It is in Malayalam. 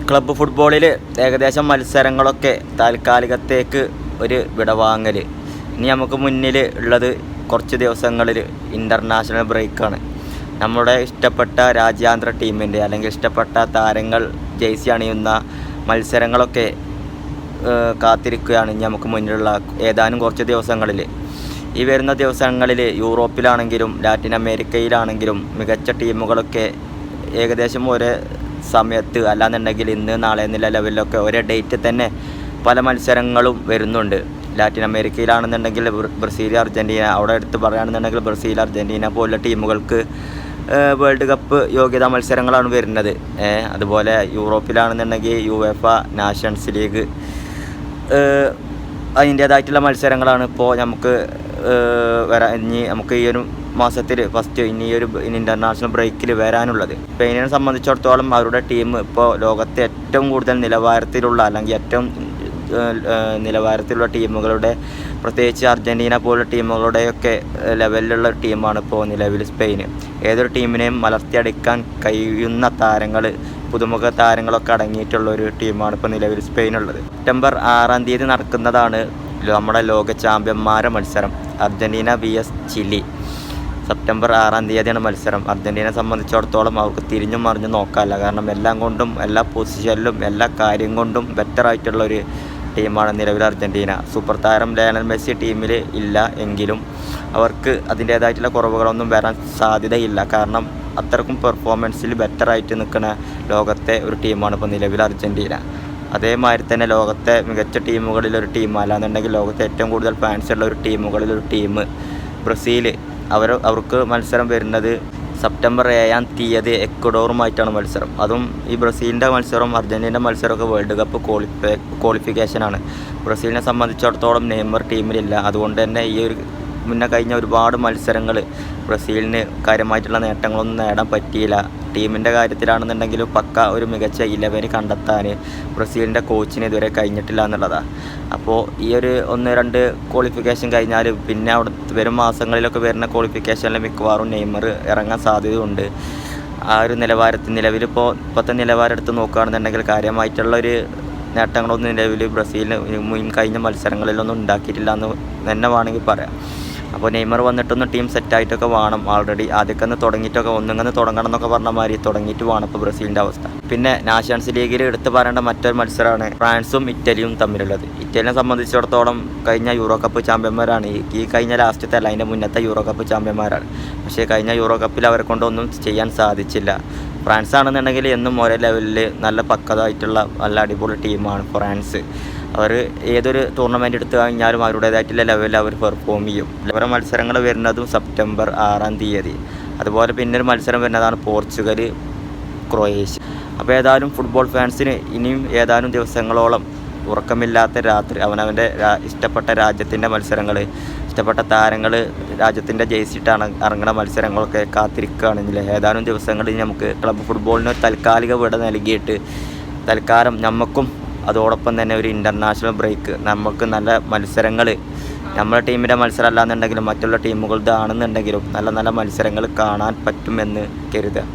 ക്ലബ്ബ് ഫുട്ബോളിൽ ഏകദേശം മത്സരങ്ങളൊക്കെ താൽക്കാലികത്തേക്ക് ഒരു വിടവാങ്ങൽ. ഇനി നമുക്ക് മുന്നിൽ ഉള്ളത് കുറച്ച് ദിവസങ്ങളിൽ ഇൻ്റർനാഷണൽ ബ്രേക്കാണ്. നമ്മുടെ ഇഷ്ടപ്പെട്ട രാജ്യാന്തര ടീമിൻ്റെ അല്ലെങ്കിൽ ഇഷ്ടപ്പെട്ട താരങ്ങൾ ജേഴ്സി അണിയുന്ന മത്സരങ്ങളൊക്കെ കാത്തിരിക്കുകയാണ് ഇനി നമുക്ക് മുന്നിലുള്ള ഏതാനും കുറച്ച് ദിവസങ്ങളിൽ. ഈ വരുന്ന ദിവസങ്ങളിൽ യൂറോപ്പിലാണെങ്കിലും ലാറ്റിൻ അമേരിക്കയിലാണെങ്കിലും മികച്ച ടീമുകളൊക്കെ ഏകദേശം ഒരേ സമയത്ത്, അല്ലാന്നുണ്ടെങ്കിൽ ഇന്ന് നാളെ എന്നുള്ള ലെവലിലൊക്കെ ഒരേ ഡേറ്റ് തന്നെ പല മത്സരങ്ങളും വരുന്നുണ്ട്. ലാറ്റിൻ അമേരിക്കയിലാണെന്നുണ്ടെങ്കിൽ ബ്രസീൽ, അർജൻറ്റീന, അവിടെ എടുത്ത് പറയുകയാണെന്നുണ്ടെങ്കിൽ ബ്രസീൽ, അർജൻറ്റീന പോലുള്ള ടീമുകൾക്ക് വേൾഡ് കപ്പ് യോഗ്യതാ മത്സരങ്ങളാണ് വരുന്നത്. അതുപോലെ യൂറോപ്പിലാണെന്നുണ്ടെങ്കിൽ യുവേഫ നാഷൻസ് ലീഗ് അതിൻ്റേതായിട്ടുള്ള മത്സരങ്ങളാണ് ഇപ്പോൾ നമുക്ക് ഇനി നമുക്ക് ഈ ഒരു മാസത്തിൽ ഫസ്റ്റ് ഇനി ഒരു ഇൻ്റർനാഷണൽ ബ്രേക്കിൽ വരാനുള്ളത്. സ്പെയിനിനെ സംബന്ധിച്ചിടത്തോളം അവരുടെ ടീം ഇപ്പോൾ ലോകത്തെ ഏറ്റവും കൂടുതൽ നിലവാരത്തിലുള്ള അല്ലെങ്കിൽ ഏറ്റവും നിലവാരത്തിലുള്ള ടീമുകളുടെ, പ്രത്യേകിച്ച് അർജൻറ്റീന പോലുള്ള ടീമുകളുടെയൊക്കെ ലെവലിലുള്ള ടീമാണ് ഇപ്പോൾ നിലവിൽ സ്പെയിന്. ഏതൊരു ടീമിനെയും മലർത്തിയടിക്കാൻ കഴിയുന്ന താരങ്ങൾ, പുതുമുഖ താരങ്ങളൊക്കെ അടങ്ങിയിട്ടുള്ള ഒരു ടീമാണ് ഇപ്പോൾ നിലവിൽ സ്പെയിനുള്ളത്. സെപ്റ്റംബർ 6 നടക്കുന്നതാണ് നമ്മുടെ ലോക ചാമ്പ്യന്മാരുടെ മത്സരം, അർജൻറ്റീന vs ചിലി. സെപ്റ്റംബർ 6 മത്സരം. അർജൻറ്റീനയെ സംബന്ധിച്ചിടത്തോളം അവർക്ക് തിരിഞ്ഞും മറിഞ്ഞും നോക്കാമല്ല, കാരണം എല്ലാം കൊണ്ടും എല്ലാ പൊസിഷനിലും എല്ലാ കാര്യം കൊണ്ടും ബെറ്ററായിട്ടുള്ള ഒരു ടീമാണ് നിലവിൽ അർജൻറ്റീന. സൂപ്പർ താരം ലയണൽ മെസ്സി ടീമിൽ ഇല്ല എങ്കിലും അവർക്ക് അതിൻ്റേതായിട്ടുള്ള കുറവുകളൊന്നും വരാൻ സാധ്യതയില്ല, കാരണം അത്രക്കും പെർഫോമൻസിൽ ബെറ്ററായിട്ട് നിൽക്കുന്ന ലോകത്തെ ഒരു ടീമാണ് ഇപ്പോൾ നിലവിൽ അർജൻറ്റീന. അതേമാതിരി തന്നെ ലോകത്തെ മികച്ച ടീമുകളിലൊരു ടീം, അല്ലാന്നുണ്ടെങ്കിൽ ലോകത്തെ ഏറ്റവും കൂടുതൽ ഫാൻസ് ഉള്ള ഒരു ടീമുകളിലൊരു ടീം ബ്രസീൽ. അവർക്ക് മത്സരം വരുന്നത് സെപ്റ്റംബർ 7 എക്വഡോറുമായിട്ടാണ് മത്സരം. അതും ഈ ബ്രസീലിൻ്റെ മത്സരവും അർജൻറ്റീനയുടെ മത്സരമൊക്കെ വേൾഡ് കപ്പ് ക്വാളിഫിക്കേഷനാണ്. ബ്രസീലിനെ സംബന്ധിച്ചിടത്തോളം നെയ്മർ ടീമിലില്ല. അതുകൊണ്ട് തന്നെ ഈ ഒരു മുന്നേ കഴിഞ്ഞ ഒരുപാട് മത്സരങ്ങൾ ബ്രസീലിന് കാര്യമായിട്ടുള്ള നേട്ടങ്ങളൊന്നും നേടാൻ പറ്റിയില്ല. ടീമിൻ്റെ കാര്യത്തിലാണെന്നുണ്ടെങ്കിലും പക്ക ഒരു മികച്ച 11 കണ്ടെത്താൻ ബ്രസീലിൻ്റെ കോച്ചിന് ഇതുവരെ കഴിഞ്ഞിട്ടില്ല എന്നുള്ളതാണ്. അപ്പോൾ ഈ ഒരു 1-2 ക്വാളിഫിക്കേഷൻ കഴിഞ്ഞാൽ പിന്നെ അവിടെ വരും മാസങ്ങളിലൊക്കെ വരുന്ന ക്വാളിഫിക്കേഷനിൽ മിക്കവാറും നെയ്മർ ഇറങ്ങാൻ സാധ്യതയുണ്ട്. ആ ഒരു നിലവിലിപ്പോൾ ഇപ്പോഴത്തെ നിലവാരം എടുത്ത് നോക്കുകയാണെന്നുണ്ടെങ്കിൽ കാര്യമായിട്ടുള്ളൊരു നേട്ടങ്ങളൊന്നും നിലവിൽ ബ്രസീലിന് കഴിഞ്ഞ മത്സരങ്ങളിലൊന്നും ഉണ്ടാക്കിയിട്ടില്ല എന്ന് തന്നെ വേണമെങ്കിൽ പറയാം. അപ്പോൾ നെയ്മർ വന്നിട്ടൊന്ന് ടീം സെറ്റായിട്ടൊക്കെ വേണം. ആൾറെഡി ആദ്യമൊക്കെ തുടങ്ങിയിട്ടൊക്കെ ഒന്നിങ്ങനെ തുടങ്ങണം എന്നൊക്കെ പറഞ്ഞ മാതിരി തുടങ്ങിയിട്ട് വേണം ഇപ്പോൾ ബ്രസീലിൻ്റെ അവസ്ഥ. പിന്നെ നാഷൻസ് ലീഗിൽ എടുത്ത് പറയേണ്ട മറ്റൊരു മത്സരമാണ് ഫ്രാൻസും ഇറ്റലിയും തമ്മിലുള്ളത്. ഇറ്റലിയെ സംബന്ധിച്ചിടത്തോളം കഴിഞ്ഞ യൂറോ കപ്പ് ചാമ്പ്യന്മാരാണ്. ഈ കഴിഞ്ഞ ലാസ്റ്റത്തെ അല്ല, അതിൻ്റെ മുന്നത്തെ യൂറോ കപ്പ് ചാമ്പ്യന്മാരാണ്. പക്ഷേ കഴിഞ്ഞ യൂറോ കപ്പിൽ അവരെ കൊണ്ടൊന്നും ചെയ്യാൻ സാധിച്ചില്ല. ഫ്രാൻസ് ആണെന്നുണ്ടെങ്കിൽ എന്നും ഒരേ ലെവലിൽ നല്ല പക്കതായിട്ടുള്ള നല്ല അടിപൊളി ടീമാണ് ഫ്രാൻസ്. അവർ ഏതൊരു ടൂർണമെൻറ്റ് എടുത്തു കഴിഞ്ഞാലും അവരുടേതായിട്ടുള്ള ലെവലിൽ അവർ പെർഫോം ചെയ്യും. അവരുടെ മത്സരങ്ങൾ വരുന്നതും സെപ്റ്റംബർ 6 അതുപോലെ പിന്നൊരു മത്സരം വരുന്നതാണ് പോർച്ചുഗൽ, ക്രൊയേഷ്യ. അപ്പോൾ ഏതായാലും ഫുട്ബോൾ ഫാൻസിന് ഇനിയും ഏതാനും ദിവസങ്ങളോളം ഉറക്കമില്ലാത്ത രാത്രി അവനവൻ്റെ ഇഷ്ടപ്പെട്ട രാജ്യത്തിൻ്റെ മത്സരങ്ങൾ, ഇഷ്ടപ്പെട്ട താരങ്ങൾ രാജ്യത്തിൻ്റെ ജേഴ്സിയിട്ടാണ് ഇറങ്ങുന്ന മത്സരങ്ങളൊക്കെ കാത്തിരിക്കുകയാണെങ്കിൽ ഏതാനും ദിവസങ്ങളിൽ നമുക്ക് ക്ലബ്ബ് ഫുട്ബോളിന് താൽക്കാലിക വിട നൽകിയിട്ട് തൽക്കാലം നമുക്കും അതോടൊപ്പം തന്നെ ഒരു ഇൻ്റർനാഷണൽ ബ്രേക്ക്, നമുക്ക് നല്ല മത്സരങ്ങൾ, നമ്മുടെ ടീമിൻ്റെ മത്സരം അല്ലാന്നുണ്ടെങ്കിലും മറ്റുള്ള ടീമുകളുടെ ആണെന്നുണ്ടെങ്കിലും നല്ല നല്ല മത്സരങ്ങൾ കാണാൻ പറ്റുമെന്ന് കരുതുക.